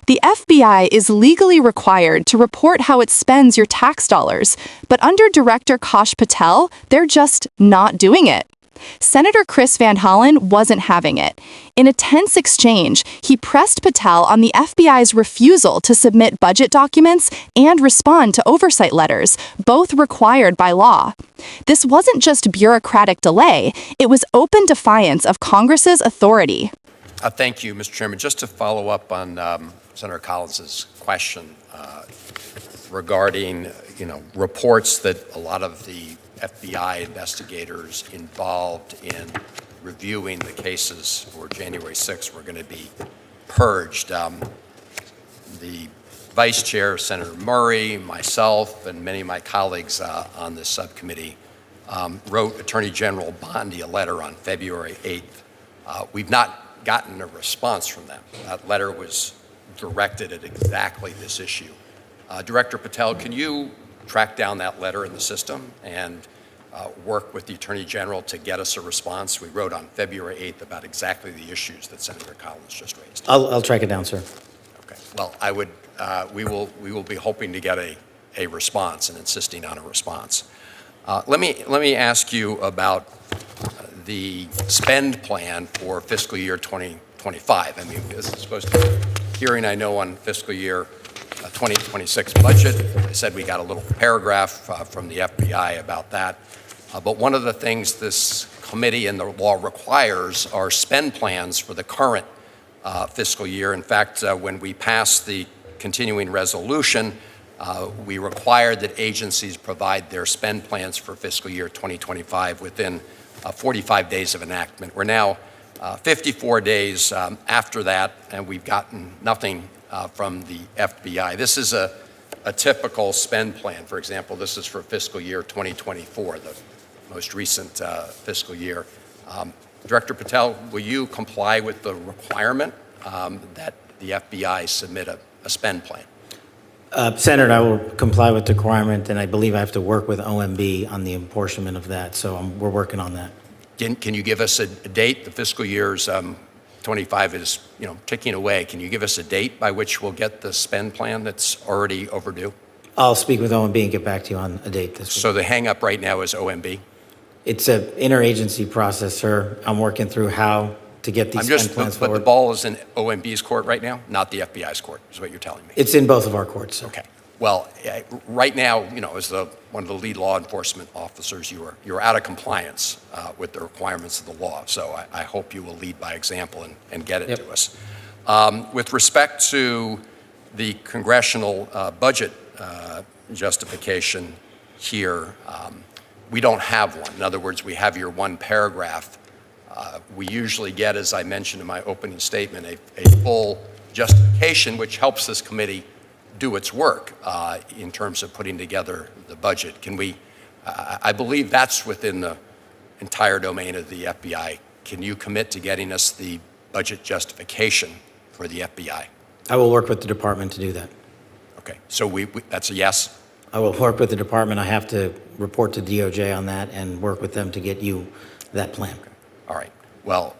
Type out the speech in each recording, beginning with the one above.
The FBI is legally required to report how it spends your tax dollars, but under Director Kash Patel, they're just not doing it. Senator Chris Van Hollen wasn't having it. In a tense exchange, he pressed Patel on the FBI's refusal to submit budget documents and respond to oversight letters, both required by law. This wasn't just bureaucratic delay, it was open defiance of Congress's authority. Thank you, Mr. Chairman. Just to follow up on Senator Collins's question regarding, reports that a lot of the FBI investigators involved in reviewing the cases for January 6th were going to be purged. The Vice Chair, Senator Murray, myself, and many of my colleagues on this subcommittee wrote Attorney General Bondi a letter on February 8th. We've not gotten a response from them. That letter was directed at exactly this issue. Director Patel, can you track down that letter in the system and work with the Attorney General to get us a response? We wrote on February 8th about exactly the issues that Senator Collins just raised. I'll track it down, sir. Okay. Well, we will be hoping to get a response and insisting on a response. Let me ask you about the spend plan for fiscal year 2025. I mean, this is supposed to be a hearing, I know, on fiscal year 2026 budget. I said we got a little paragraph from the FBI about that. But one of the things this committee and the law requires are spend plans for the current fiscal year. In fact, when we passed the continuing resolution, we required that agencies provide their spend plans for fiscal year 2025 within 45 days of enactment. We're now 54 days after that, and we've gotten nothing from the FBI. This is a typical spend plan. For example, this is for fiscal year 2024, the most recent fiscal year. Director Patel, will you comply with the requirement that the FBI submit a spend plan? Senator, I will comply with the requirement, and I believe I have to work with OMB on the apportionment of that, so we're working on that. Can you give us a date? The fiscal year's 25 is, ticking away. Can you give us a date by which we'll get the spend plan that's already overdue? I'll speak with OMB and get back to you on a date this week. So the hang-up right now is OMB? It's an interagency process, sir. I'm working through how to get these spend plans forward. But the ball is in OMB's court right now, not the FBI's court, is what you're telling me. It's in both of our courts, sir. Okay. Well, right now, as one of the lead law enforcement officers, you're out of compliance with the requirements of the law. So I hope you will lead by example and get it to us. With respect to the congressional budget justification here, we don't have one. In other words, we have your one paragraph. We usually get, as I mentioned in my opening statement, a full justification, which helps this committee do its work in terms of putting together the budget. Can we, I believe that's within the entire domain of the FBI. Can you commit to getting us the budget justification for the FBI? I will work with the department to do that. Okay, so that's a yes? I will work with the department. I have to report to DOJ on that and work with them to get you that plan. Okay. All right. Well,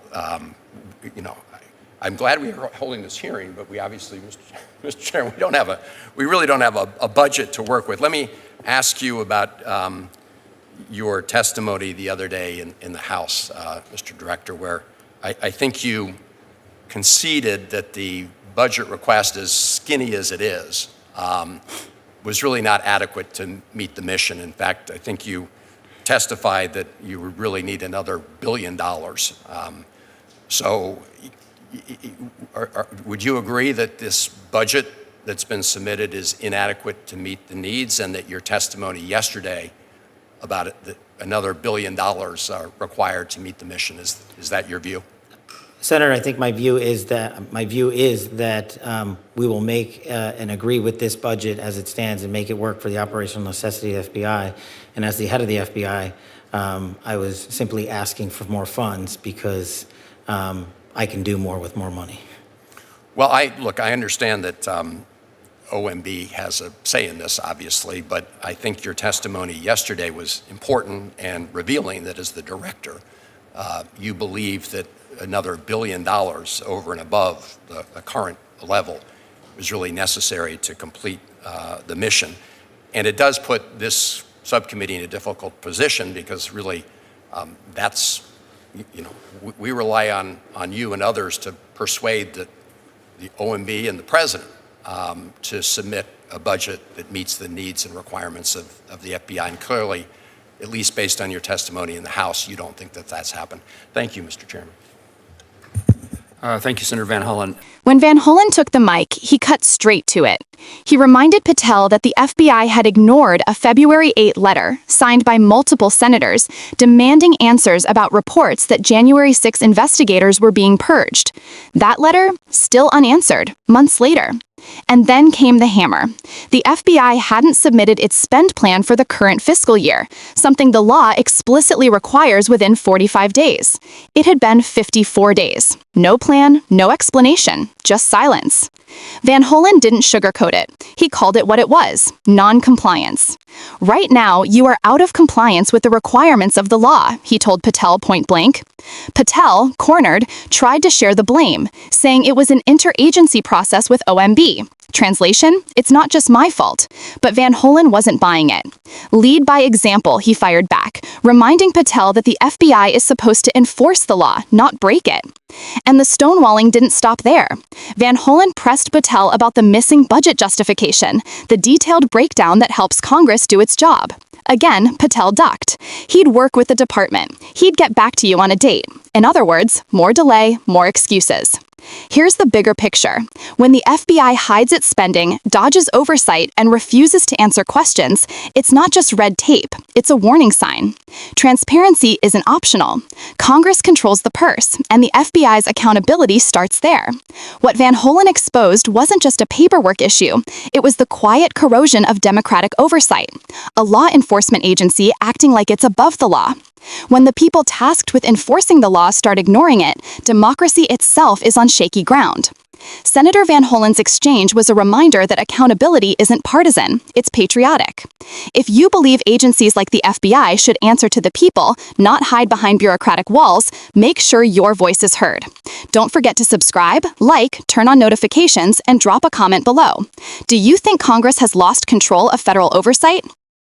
I'm glad we are holding this hearing, but we obviously, Mr. Chairman, we really don't have a budget to work with. Let me ask you about your testimony the other day in the House, Mr. Director, where I think you conceded that the budget request, as skinny as it is, was really not adequate to meet the mission. In fact, I think you testified that you would really need another $1 billion. So would you agree that this budget that's been submitted is inadequate to meet the needs, and that your testimony yesterday about it, that another $1 billion are required to meet the mission? Is that your view? Senator, I think my view is that we will make and agree with this budget as it stands and make it work for the operational necessity of the FBI. And as the head of the FBI, I was simply asking for more funds because I can do more with more money. Well, I understand that OMB has a say in this, obviously, but I think your testimony yesterday was important and revealing that as the director, you believe that another $1 billion over and above the current level was really necessary to complete the mission. And it does put this subcommittee in a difficult position because really we rely on you and others to persuade the OMB and the president to submit a budget that meets the needs and requirements of the FBI. And clearly, at least based on your testimony in the House, you don't think that that's happened. Thank you, Mr. Chairman. Thank you, Senator Van Hollen. When Van Hollen took the mic, he cut straight to it. He reminded Patel that the FBI had ignored a February 8 letter signed by multiple senators demanding answers about reports that January 6 investigators were being purged. That letter, still unanswered, months later. And then came the hammer. The FBI hadn't submitted its spend plan for the current fiscal year, something the law explicitly requires within 45 days. It had been 54 days. No plan, no explanation, just silence. Van Hollen didn't sugarcoat it. He called it what it was, non-compliance. Right now, you are out of compliance with the requirements of the law, he told Patel point blank. Patel, cornered, tried to share the blame, saying it was an interagency process with OMB. Translation, it's not just my fault. But Van Hollen wasn't buying it. Lead by example, he fired back, reminding Patel that the FBI is supposed to enforce the law, not break it. And the stonewalling didn't stop there. Van Hollen pressed Patel about the missing budget justification, the detailed breakdown that helps Congress do its job. Again, Patel ducked. He'd work with the department. He'd get back to you on a date. In other words, more delay, more excuses. Here's the bigger picture. When the FBI hides its spending, dodges oversight, and refuses to answer questions, it's not just red tape, it's a warning sign. Transparency isn't optional. Congress controls the purse, and the FBI's accountability starts there. What Van Hollen exposed wasn't just a paperwork issue, it was the quiet corrosion of democratic oversight, a law enforcement agency acting like it's above the law. When the people tasked with enforcing the law start ignoring it, democracy itself is on shaky ground. Senator Van Hollen's exchange was a reminder that accountability isn't partisan, it's patriotic. If you believe agencies like the FBI should answer to the people, not hide behind bureaucratic walls, make sure your voice is heard. Don't forget to subscribe, like, turn on notifications, and drop a comment below. Do you think Congress has lost control of federal oversight?